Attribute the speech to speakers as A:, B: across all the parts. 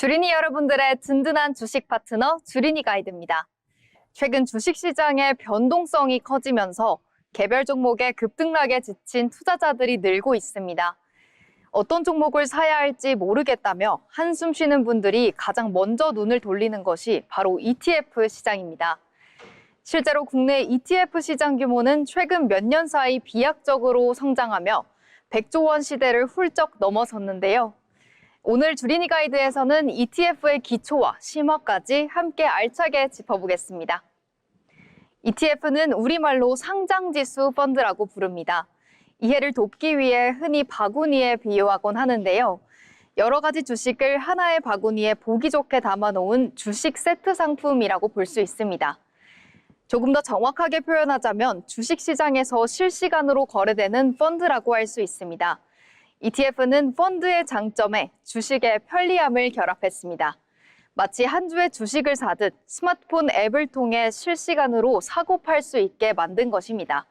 A: 주린이 여러분들의 든든한 주식 파트너 주린이 가이드입니다. 최근 주식시장의 변동성이 커지면서 개별 종목의 급등락에 지친 투자자들이 늘고 있습니다. 어떤 종목을 사야 할지 모르겠다며 한숨 쉬는 분들이 가장 먼저 눈을 돌리는 것이 바로 ETF 시장입니다. 실제로 국내 ETF 시장 규모는 최근 몇 년 사이 비약적으로 성장하며 100조 원 시대를 훌쩍 넘어섰는데요. 오늘 주린이 가이드에서는 ETF의 기초와 심화까지 함께 알차게 짚어보겠습니다. ETF는 우리말로 상장지수 펀드라고 부릅니다. 이해를 돕기 위해 흔히 바구니에 비유하곤 하는데요. 여러 가지 주식을 하나의 바구니에 보기 좋게 담아놓은 주식 세트 상품이라고 볼 수 있습니다. 조금 더 정확하게 표현하자면 주식시장에서 실시간으로 거래되는 펀드라고 할 수 있습니다. ETF는 펀드의 장점에 주식의 편리함을 결합했습니다. 마치 한 주의 주식을 사듯 스마트폰 앱을 통해 실시간으로 사고 팔 수 있게 만든 것입니다.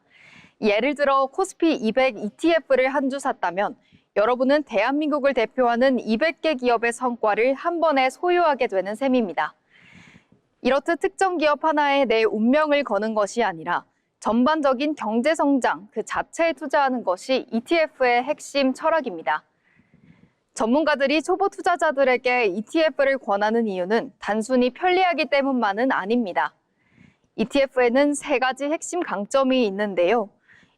A: 예를 들어 코스피 200 ETF를 한 주 샀다면 여러분은 대한민국을 대표하는 200개 기업의 성과를 한 번에 소유하게 되는 셈입니다. 이렇듯 특정 기업 하나에 내 운명을 거는 것이 아니라 전반적인 경제 성장 그 자체에 투자하는 것이 ETF의 핵심 철학입니다. 전문가들이 초보 투자자들에게 ETF를 권하는 이유는 단순히 편리하기 때문만은 아닙니다. ETF에는 세 가지 핵심 강점이 있는데요.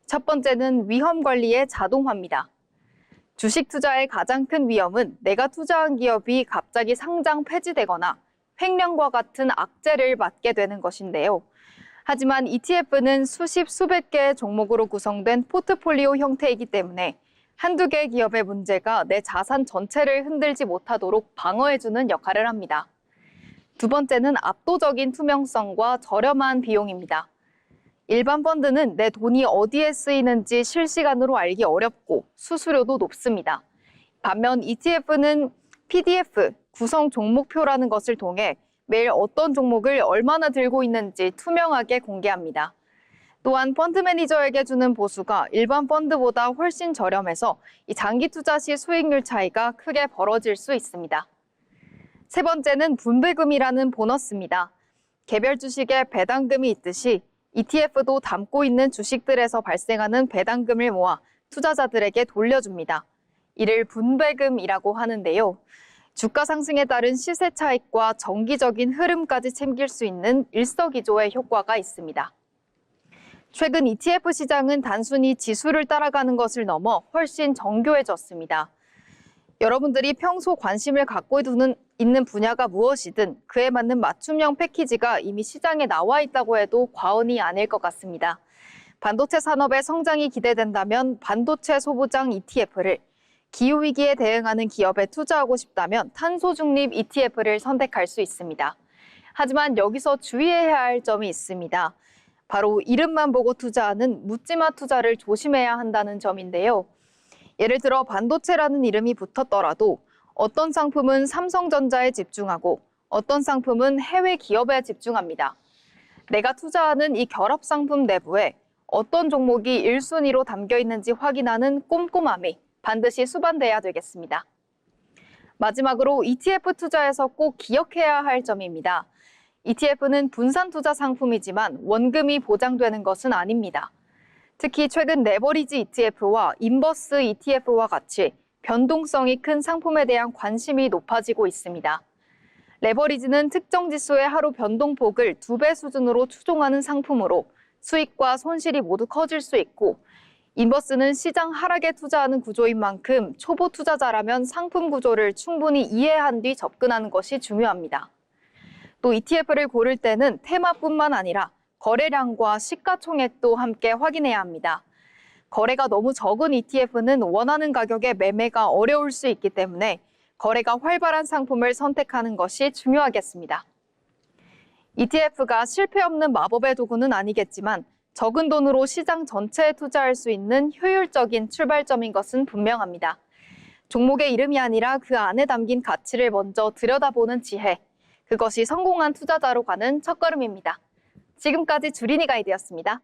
A: 첫 번째는 위험 관리의 자동화입니다. 주식 투자의 가장 큰 위험은 내가 투자한 기업이 갑자기 상장 폐지되거나 횡령과 같은 악재를 맞게 되는 것인데요. 하지만 ETF는 수십, 수백 개의 종목으로 구성된 포트폴리오 형태이기 때문에 한두 개의 기업의 문제가 내 자산 전체를 흔들지 못하도록 방어해주는 역할을 합니다. 두 번째는 압도적인 투명성과 저렴한 비용입니다. 일반 펀드는 내 돈이 어디에 쓰이는지 실시간으로 알기 어렵고 수수료도 높습니다. 반면 ETF는 PDF, 구성 종목표라는 것을 통해 매일 어떤 종목을 얼마나 들고 있는지 투명하게 공개합니다. 또한 펀드 매니저에게 주는 보수가 일반 펀드보다 훨씬 저렴해서 이 장기 투자 시 수익률 차이가 크게 벌어질 수 있습니다. 세 번째는 분배금이라는 보너스입니다. 개별 주식에 배당금이 있듯이 ETF도 담고 있는 주식들에서 발생하는 배당금을 모아 투자자들에게 돌려줍니다. 이를 분배금이라고 하는데요. 주가 상승에 따른 시세 차익과 정기적인 흐름까지 챙길 수 있는 일석이조의 효과가 있습니다. 최근 ETF 시장은 단순히 지수를 따라가는 것을 넘어 훨씬 정교해졌습니다. 여러분들이 평소 관심을 갖고 있는 분야가 무엇이든 그에 맞는 맞춤형 패키지가 이미 시장에 나와 있다고 해도 과언이 아닐 것 같습니다. 반도체 산업의 성장이 기대된다면 반도체 소부장 ETF를, 기후위기에 대응하는 기업에 투자하고 싶다면 탄소 중립 ETF를 선택할 수 있습니다. 하지만 여기서 주의해야 할 점이 있습니다. 바로 이름만 보고 투자하는 묻지마 투자를 조심해야 한다는 점인데요. 예를 들어 반도체라는 이름이 붙었더라도 어떤 상품은 삼성전자에 집중하고 어떤 상품은 해외 기업에 집중합니다. 내가 투자하는 이 결합 상품 내부에 어떤 종목이 1순위로 담겨 있는지 확인하는 꼼꼼함이 반드시 수반돼야 되겠습니다. 마지막으로 ETF 투자에서 꼭 기억해야 할 점입니다. ETF는 분산 투자 상품이지만 원금이 보장되는 것은 아닙니다. 특히 최근 레버리지 ETF와 인버스 ETF와 같이 변동성이 큰 상품에 대한 관심이 높아지고 있습니다. 레버리지는 특정 지수의 하루 변동폭을 2배 수준으로 추종하는 상품으로 수익과 손실이 모두 커질 수 있고, 인버스는 시장 하락에 투자하는 구조인 만큼 초보 투자자라면 상품 구조를 충분히 이해한 뒤 접근하는 것이 중요합니다. 또 ETF를 고를 때는 테마뿐만 아니라 거래량과 시가총액도 함께 확인해야 합니다. 거래가 너무 적은 ETF는 원하는 가격에 매매가 어려울 수 있기 때문에 거래가 활발한 상품을 선택하는 것이 중요하겠습니다. ETF가 실패 없는 마법의 도구는 아니겠지만 적은 돈으로 시장 전체에 투자할 수 있는 효율적인 출발점인 것은 분명합니다. 종목의 이름이 아니라 그 안에 담긴 가치를 먼저 들여다보는 지혜, 그것이 성공한 투자자로 가는 첫걸음입니다. 지금까지 주린이 가이드였습니다.